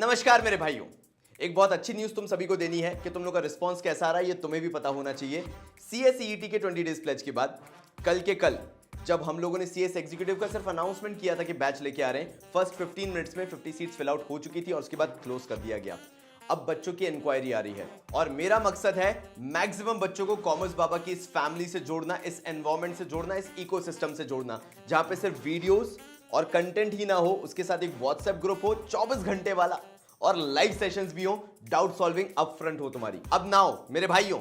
नमस्कार मेरे भाइयों, एक बहुत अच्छी न्यूज तुम सभी को देनी है कि तुम लोग का रिस्पांस कैसा आ रहा है ये तुम्हें भी पता होना चाहिए। CSEET के 20 डेज प्लेज के बाद कल जब हम लोगों ने CS एग्जीक्यूटिव का सिर्फ अनाउंसमेंट किया था कि बैच लेके आ रहे हैं, फर्स्ट 15 मिनट्स में 50 सीट्स फिल आउट हो चुकी थी और उसके बाद क्लोज कर दिया गया। अब बच्चों की इंक्वायरी आ रही है और मेरा मकसद है मैक्सिमम बच्चों को कॉमर्स बाबा की इस फैमिली से जोड़ना, इस एनवायरमेंट से जोड़ना, इस इकोसिस्टम से जोड़ना, जहां पे सिर्फ वीडियोस और कंटेंट ही ना हो, उसके साथ एक व्हाट्सएप ग्रुप हो 24 घंटे वाला और लाइव सेशंस भी हो, डाउट सॉल्विंग अप फ्रंट हो तुम्हारी। अब नाउ मेरे भाइयों,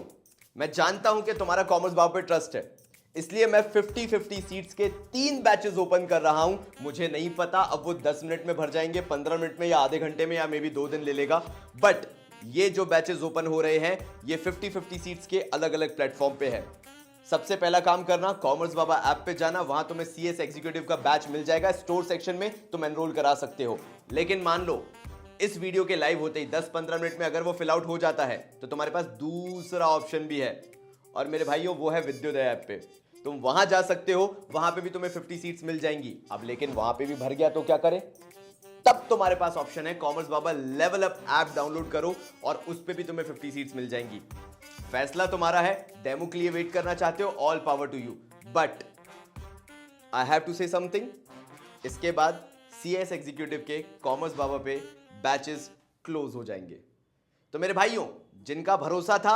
मैं जानता हूं कि तुम्हारा कॉमर्स बाबा पे ट्रस्ट है, इसलिए मैं 50-50 सीट्स के 3 बैचेस ओपन कर रहा हूं। मुझे नहीं पता अब वो 10 मिनट में भर जाएंगे, 15 मिनट में या आधे घंटे में, या मे बी 2 दिन ले लेगा, बट ये जो बैचेस ओपन हो रहे हैं ये 50-50 सीट्स के अलग अलग प्लेटफॉर्म पे है। सबसे पहला काम करना, कॉमर्स बाबा ऐप पे जाना, वहां तुम्हें CS एग्जीक्यूटिव का बैच मिल जाएगा, स्टोर सेक्शन में तुम एनरोल करा सकते हो। लेकिन मान लो इस वीडियो के लाइव होते ही 10-15 मिनट में अगर वो फिल आउट हो जाता है तो तुम्हारे पास दूसरा ऑप्शन भी है, और मेरे भाइयों वो है विद्योदय ऐप पे। तुम वहां जा सकते हो, वहां पे भी तुम्हें 50 सीट्स मिल जाएंगी। अब लेकिन वहां पे भी भर गया तो क्या करें? तब तुम्हारे पास ऑप्शन है कॉमर्स बाबा लेवल अप ऐप डाउनलोड करो और उस पे भी तुम्हें 50 सीट्स मिल जाएंगी। फैसला तुम्हारा है, डेमो के लिए वेट करना चाहते हो, all power to you, but I have to say something. इसके बाद CS एग्जीक्यूटिव के कॉमर्स बाबा पे बैचेस क्लोज हो जाएंगे। तो मेरे भाइयों, जिनका भरोसा था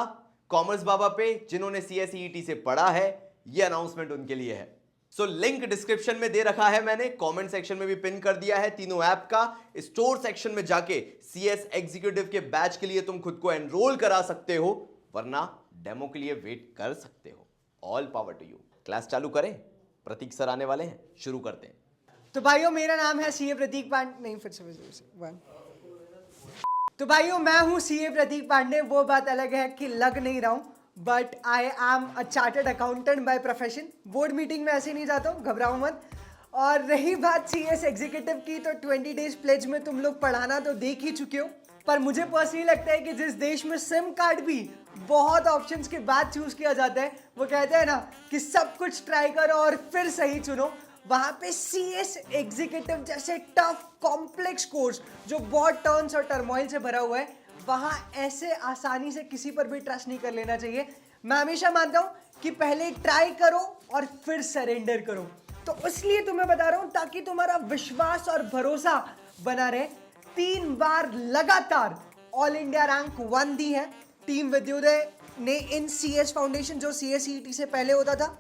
कॉमर्स बाबा पे, जिन्होंने CSEET से पढ़ा है, ये अनाउंसमेंट उनके लिए है। सो लिंक डिस्क्रिप्शन में दे रखा है मैंने, कमेंट सेक्शन में भी पिन कर दिया है तीनों ऐप का। स्टोर सेक्शन में जाके CS एग्जीक्यूटिव के बैच के लिए तुम खुद को एनरोल करा सकते हो, वरना डेमो के लिए वेट कर सकते हो। All power to you. Class चालू करें? प्रतीक सर आने वाले हैं, शुरू करते हैं। तो भाइयों, मेरा नाम है CA प्रतीक पांडे। नहीं, फिर से तो भाइयों, मैं हूं CA प्रतीक पांडे। वो बात अलग है कि लग नहीं रहा हूं, but I am a chartered accountant by profession. Board meeting में ऐसे नहीं जाता हूं, घबराओ मत। और रही बात CS एग्जीक्यूटिव की, तो 20 डेज प्लेज में तुम लोग पढ़ाना तो देख ही चुके हो, पर मुझे पर्सनली लगता है कि जिस देश में सिम कार्ड भी बहुत ऑप्शंस के बाद चूज किया जाता है, वो कहते हैं ना कि सब कुछ ट्राई करो और फिर सही चुनो, वहां पे CS एग्जीक्यूटिव जैसे टफ कॉम्प्लेक्स कोर्स जो बहुत टर्न्स और टर्मोइल से भरा हुआ है, वहां ऐसे आसानी से किसी पर भी ट्रस्ट नहीं कर लेना चाहिए। मैं हमेशा मानता हूं कि पहले ट्राई करो और फिर सरेंडर करो। तो इसलिए तुम्हें बता रहा हूं ताकि तुम्हारा विश्वास और भरोसा बना रहे। 3 बार लगातार ऑल इंडिया रैंक 1 दी है टीम विद्योदय ने इन CS फाउंडेशन, जो CSEET से पहले होता था।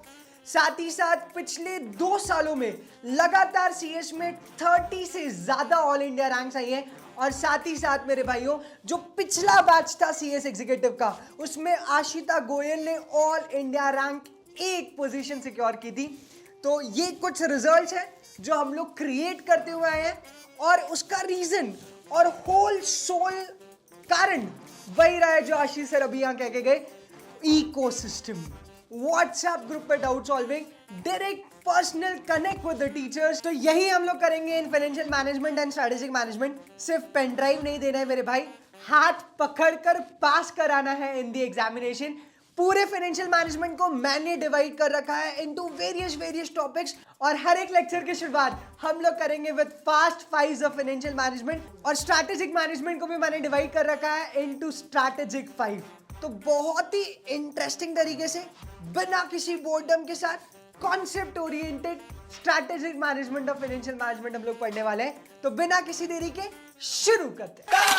साथ ही साथ पिछले 2 सालों में लगातार CS में 30 से ज्यादा ऑल इंडिया रैंक्स आई हैं। और साथ ही साथ मेरे भाइयों, जो पिछला बैच था CS एग्जीक्यूटिव का, उसमें आशिता गोयल ने all India rank 1 position secure की थी। तो ये कुछ रिजल्ट्स हैं जो हम लोग क्रिएट करते हुए आए हैं, और उसका रीजन और होल सोल कारण वही रहा है जो आशीष सर अभी यहां कह के गए, इकोसिस्टम। व्हाट्सएप ग्रुप पे doubt solving, direct personal connect with the teachers. तो यही हम लोग करेंगे in financial management and strategic management. सिर्फ पेन ड्राइव नहीं देना है मेरे भाई, हाथ पकड़कर पास कराना है इन द एग्जामिनेशन। पूरे फाइनेंशियल मैनेजमेंट को मैंने डिवाइड कर रखा है इनटू वेरियस टॉपिक्स, और हर एक लेक्चर के शुरुआत हम लोग करेंगे with fast 5 of financial management, और स्ट्रैटेजिक मैनेजमेंट को भी मैंने डिवाइड कर रखा है इनटू स्ट्रैटेजिक 5। तो बहुत ही इंटरेस्टिंग तरीके से, बिना किसी बोर्डम के साथ, concept oriented strategic management of financial management हम लोग पढ़ने वाले हैं। तो बिना किसी देरी के शुरू करते हैं।